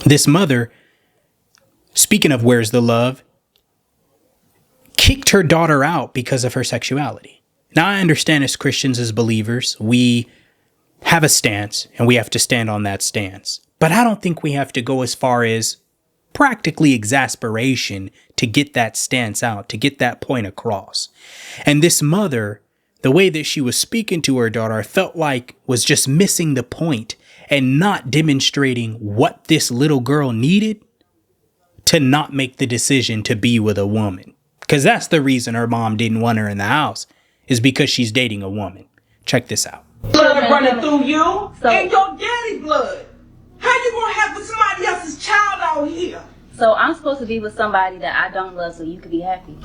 This mother, speaking of where's the love, kicked her daughter out because of her sexuality. Now, I understand as Christians, as believers, we have a stance and we have to stand on that stance. But I don't think we have to go as far as practically exasperation to get that stance out, to get that point across. And this mother, the way that she was speaking to her daughter, I felt like was just missing the point and not demonstrating what this little girl needed to not make the decision to be with a woman. Because that's the reason her mom didn't want her in the house, is because she's dating a woman. Check this out. Blood running through you and your daddy blood. How you gonna have with somebody else's child out here? So I'm supposed to be with somebody that I don't love so you could be happy?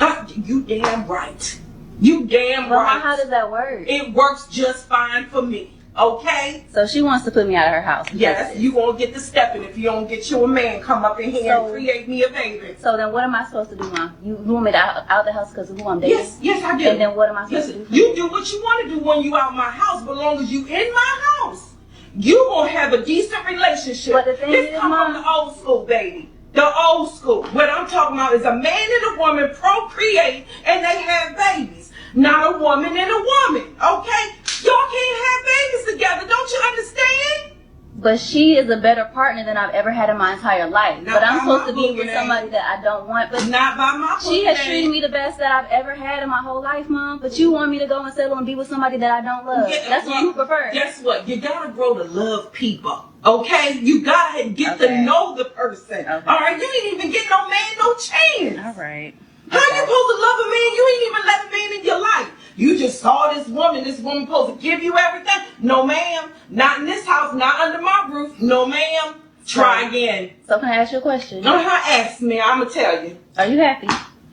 You damn right. You damn right. How does that work? It works just fine for me. Okay? So she wants to put me out of her house. Yes, you won't get the stepping if you don't get you a man come up in here and create me a baby. So then what am I supposed to do, Mom? You want me out the house because of who I'm dating? Yes, I do. And then what am I supposed to do? You do what you want to do when you out my house, but long as you in my house, you gonna have a decent relationship. But the thing this is, come Mom, from the old school, baby. The old school. What I'm talking about is a man and a woman procreate and they have babies. Not a woman and a woman, okay? Y'all can't have babies together, don't you understand? But she is a better partner than I've ever had in my entire life. Not but I'm by supposed my to be with boogie, somebody that I don't want. But not by my she has boogie. treated me the best that I've ever had in my whole life, Mom. But you want me to go and settle and be with somebody that I don't love. That's what you prefer. Guess what? You gotta grow to love people. Okay? You gotta get to know the person. Okay. Alright? You ain't even get no man no chance. Alright. How you supposed to love a man? You ain't even let a man in your life. You just saw this woman supposed to give you everything. No ma'am. Not in this house, not under my roof. No ma'am. Try again. So can I ask you a question? Ask me, I'ma tell you. Are you happy?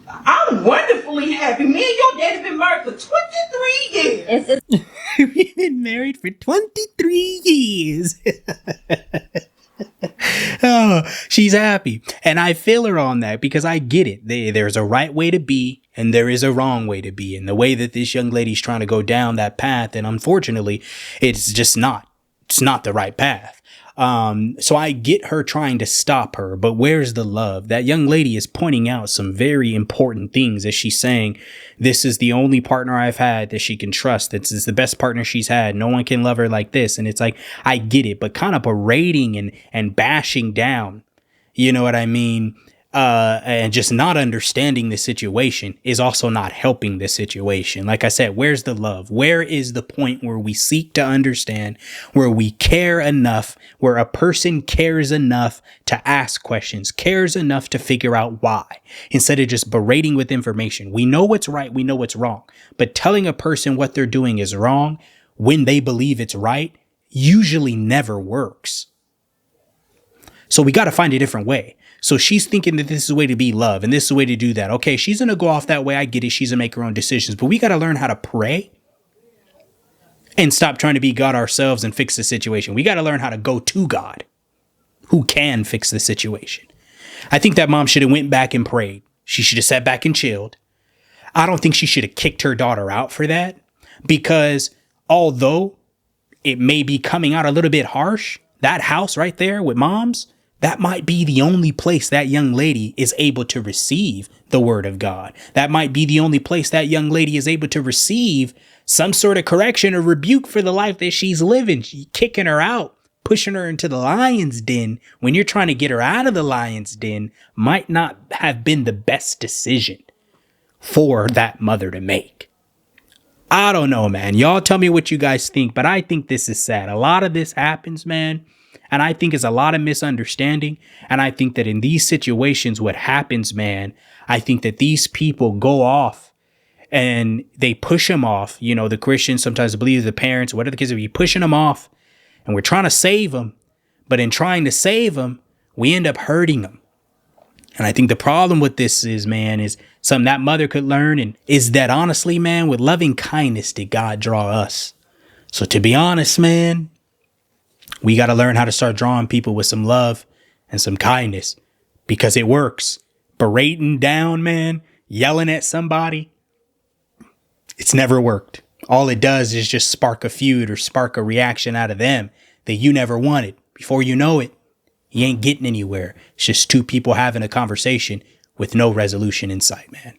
I'm wonderfully happy. Me and your daddy been married for 23 years. We've been married for 23 years. Oh, she's happy. And I feel her on that because I get it. There's a right way to be and there is a wrong way to be. And the way that this young lady's trying to go down that path, and unfortunately, it's just not. It's not the right path. So I get her trying to stop her, but where's the love? That young lady is pointing out some very important things as she's saying, this is the only partner I've had that she can trust. This is the best partner she's had. No one can love her like this. And it's like, I get it, but kind of berating and bashing down, you know what I mean? And just not understanding the situation is also not helping the situation. Like I said, where's the love? Where is the point where we seek to understand, where we care enough, where a person cares enough to ask questions, cares enough to figure out why, instead of just berating with information? We know what's right. We know what's wrong, but telling a person what they're doing is wrong when they believe it's right usually never works. So we got to find a different way. So she's thinking that this is a way to be love and this is a way to do that. Okay, she's going to go off that way. I get it. She's going to make her own decisions. But we got to learn how to pray and stop trying to be God ourselves and fix the situation. We got to learn how to go to God who can fix the situation. I think that mom should have went back and prayed. She should have sat back and chilled. I don't think she should have kicked her daughter out for that, because although it may be coming out a little bit harsh, that house right there with moms, that might be the only place that young lady is able to receive the word of God. That might be the only place that young lady is able to receive some sort of correction or rebuke for the life that she's living. Kicking her out, pushing her into the lion's den when you're trying to get her out of the lion's den might not have been the best decision for that mother to make. I don't know, man. Y'all tell me what you guys think, but I think this is sad. A lot of this happens, man. And I think it's a lot of misunderstanding. And I think that in these situations, what happens, man, I think that these people go off and they push them off. You know, the Christians sometimes believe the parents, what are the kids, be pushing them off and we're trying to save them. But in trying to save them, we end up hurting them. And I think the problem with this is, man, is something that mother could learn. And is that honestly, man, with loving kindness did God draw us. So to be honest, man, we got to learn how to start drawing people with some love and some kindness, because it works. Berating down, man, yelling at somebody, it's never worked. All it does is just spark a feud or spark a reaction out of them that you never wanted. Before you know it, You ain't getting anywhere. It's just two people having a conversation with no resolution in sight, man.